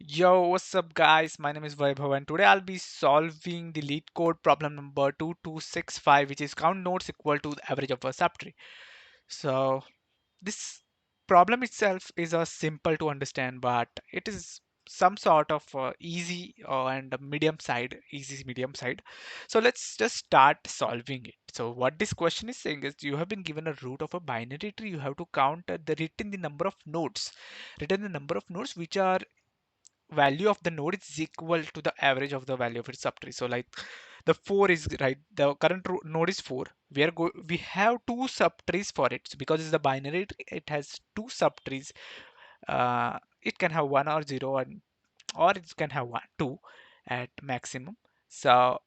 Yo, what's up, guys? My name is Vaibhav, and today I'll be solving the LeetCode problem number 2265, which is count nodes equal to the average of a subtree. So, this problem itself is a simple to understand, but it is some sort of easy and a medium side, easy medium side. So, let's just start solving it. So, what this question is saying is you have been given a root of a binary tree. You have to count the number of nodes, written the number of nodes which are value of the node is equal to the average of the value of its subtree. So like the 4 is right, the current node is 4. We have two subtrees for it. So because it's the binary tree, it has two subtrees. It can have 1 or 0, and or it can have 1 2 at maximum. So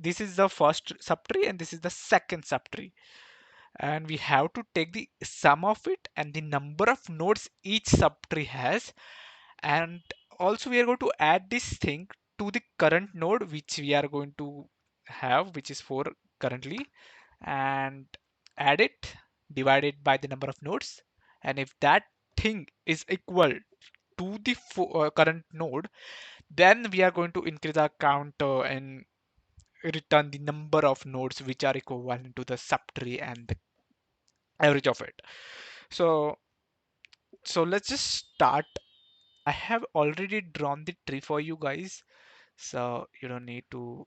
this is the first subtree and this is the second subtree, and we have to take the sum of it and the number of nodes each subtree has. And also we are going to add this thing to the current node which we are going to have, which is 4 currently, and add it divided by the number of nodes. And if that thing is equal to the current node, then we are going to increase our counter and return the number of nodes which are equivalent to the subtree and the average of it. So so let's just start. I have already drawn the tree for you guys, so you don't need to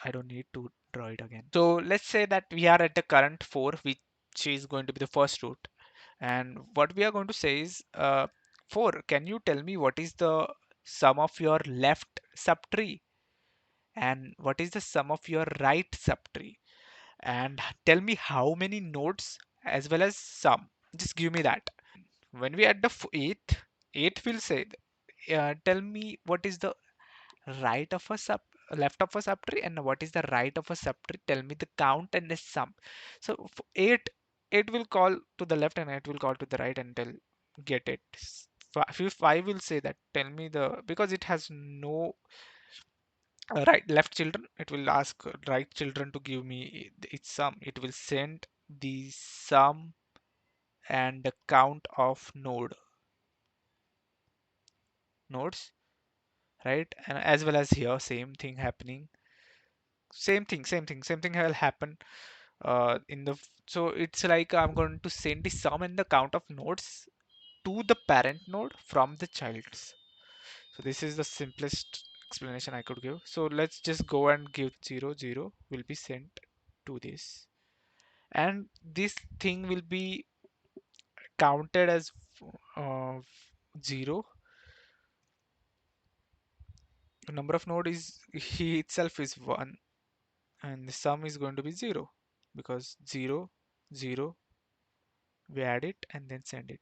I don't need to draw it again. So let's say that we are at the current 4, which is going to be the first root. And what we are going to say is 4, can you tell me what is the sum of your left subtree and what is the sum of your right subtree, and tell me how many nodes as well as sum. Just give me that. When we add the eighth will say, tell me what is the right of a sub left of a subtree and what is the right of a subtree. Tell me the count and the sum. So for 8 will call to the left and 8 will call to the right and tell get it. 5 will say that tell me the, because it has no right left children, it will ask right children to give me its sum. It will send the sum and the count of nodes, right? And as well as here same thing happening, same thing will happen in the so it's like I'm going to send the sum and the count of nodes to the parent node from the child's. So this is the simplest explanation I could give. So let's just go and give 0 0 will be sent to this, and this thing will be counted as uh, 0. The number of node is he itself is 1, and the sum is going to be 0 because 0 0 we add it and then send it.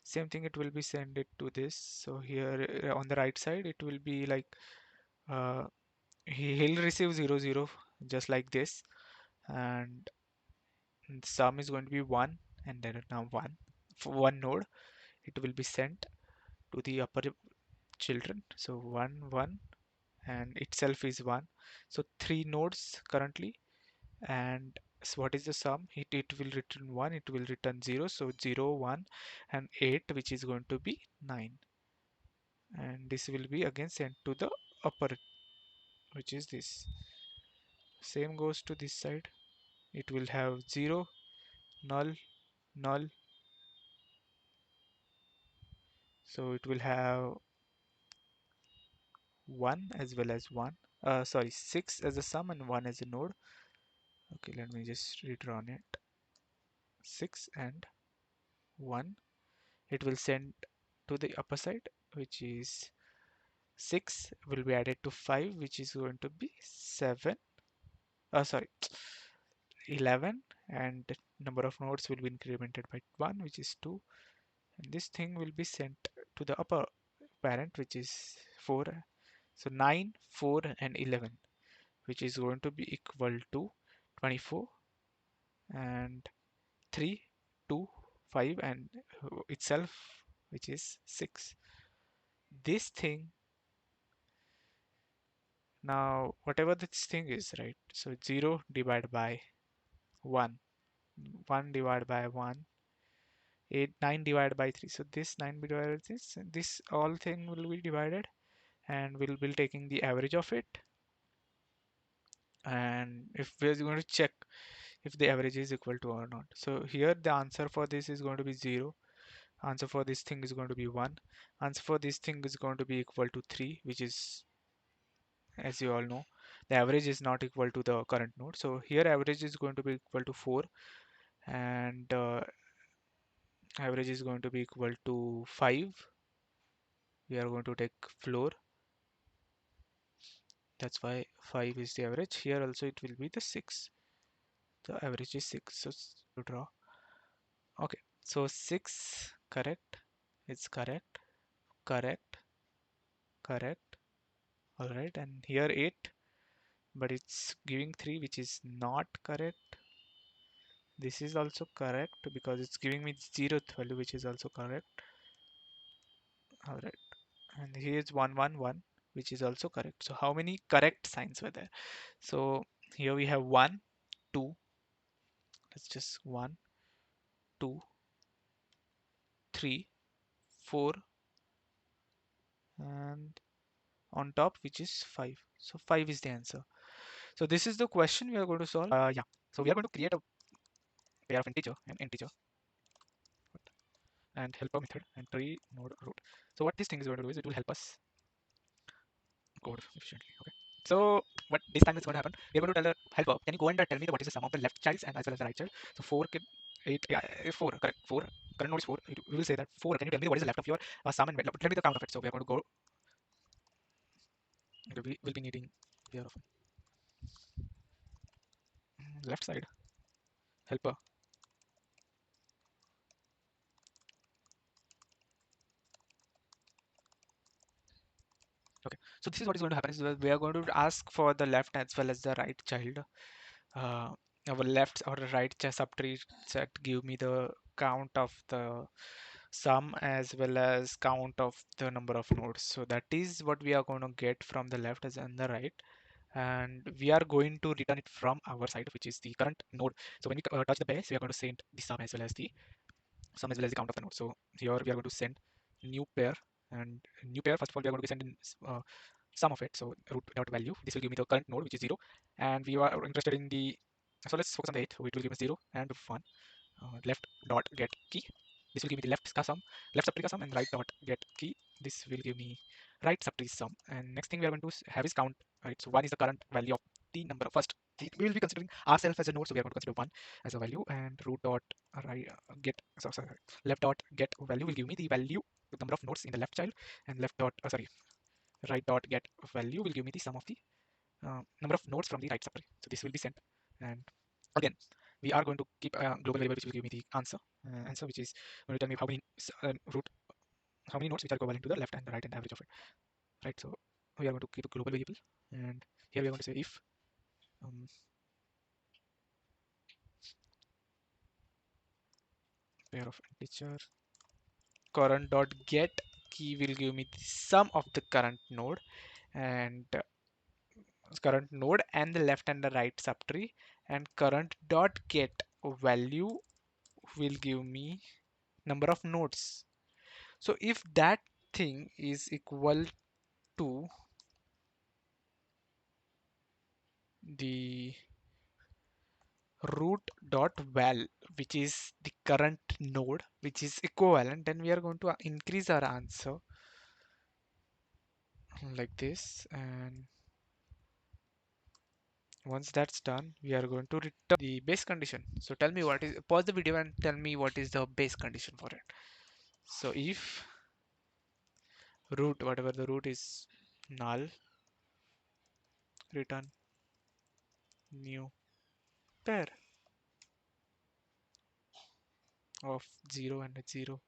Same thing, it will be send it to this. So here on the right side it will be like uh, he'll receive 0 0 just like this, and the sum is going to be 1, and then now 1 for one node it will be sent to the upper children. So 1 1 and itself is 1. So 3 nodes currently, and so what is the sum? It will return 1, it will return 0. So 0 1 and 8, which is going to be 9, and this will be again sent to the upper, which is this. Same goes to this side. It will have 0 null null, so it will have 1 as well as 1, sorry, 6 as a sum and 1 as a node. Okay, let me just redraw it. 6 and 1, it will send to the upper side, which is 6 will be added to 5, which is going to be 7, sorry, 11, and the number of nodes will be incremented by 1, which is 2, and this thing will be sent to the upper parent, which is 4. So 9 4 and 11, which is going to be equal to 24, and 3 2 5 and itself, which is 6. This thing, now whatever this thing is, right? So 0 divided by 1, 1 divided by 1 8 9 divided by 3, so this 9 divided by this all thing will be divided, and we'll be taking the average of it. And if we're going to check if the average is equal to or not, so here the answer for this is going to be 0, answer for this thing is going to be 1, answer for this thing is going to be equal to 3, which is, as you all know, the average is not equal to the current node, so here average is going to be equal to 4, and average is going to be equal to 5. We are going to take floor, that's why 5 is the average. Here also it will be the 6, the average is 6, so to draw. Okay, so 6 correct, it's correct, correct, correct. All right, and here 8, but it's giving 3, which is not correct. This is also correct because it's giving me 0th value, which is also correct. All right, and here's 111, which is also correct. So how many correct signs were there? So here we have 1, 2. Let's just 1, 2, 3, 4, and on top, which is 5. So 5 is the answer. So this is the question we are going to solve. Yeah. So we are going to create a pair of integer and integer and helper method and tree node root. So what this thing is going to do is it will help us code efficiently. Okay. So what this time is going to happen? We are going to tell the helper, can you go and tell me what is the sum of the left child and as well as the right child? So 4, 8, yeah, 4, correct. 4. Current node is 4. We will say that 4. Can you tell me what is the left of your sum and tell me the count of it? So we are going to go. We will be needing pair of left side helper. Okay, so this is what is going to happen is we are going to ask for the left as well as the right child. Uh, our left or right subtree set give me the count of the sum as well as count of the number of nodes. So that is what we are going to get from the left as and the right, and we are going to return it from our side, which is the current node. So when we touch the base, we are going to send the sum as well as the count of the node. So here we are going to send new pair, and new pair, first of all we are going to be sending sum of it. So root dot value, this will give me the current node, which is 0, and we are interested in the, so let's focus on the 8, so it will give us 0 and 1. Left dot get key, this will give me the left subtree sum, and right dot get key, this will give me right subtree sum. And next thing we are going to have is count, right? So 1 is the current value of the number. First we will be considering ourselves as a node, so we are going to consider 1 as a value, and root dot right get, sorry, left dot get value will give me the value, the number of nodes in the left child, and left dot right dot get value will give me the sum of the number of nodes from the right subtree. So this will be sent, and again we are going to keep a global variable which will give me the answer which is going to tell me how many root, how many nodes which are equivalent to the left and the right and the average of it, right? So we are going to keep a global variable, and here we are going to say if um, pair of integer current dot get key will give me the sum of the current node, and current node and the left and the right subtree, and current dot get value will give me number of nodes. So if that thing is equal to the root dot val, which is the current node, which is equivalent, then we are going to increase our answer like this. And once that's done, we are going to return the base condition. So tell me what is, pause the video and tell me what is the base condition for it. So if root, whatever the root is null, return new pair of 0 and 0.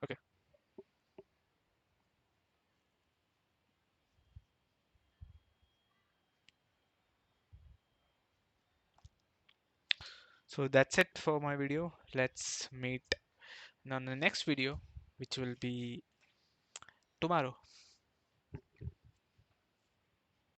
Okay, so that's it for my video. Let's meet on the next video which will be tomorrow.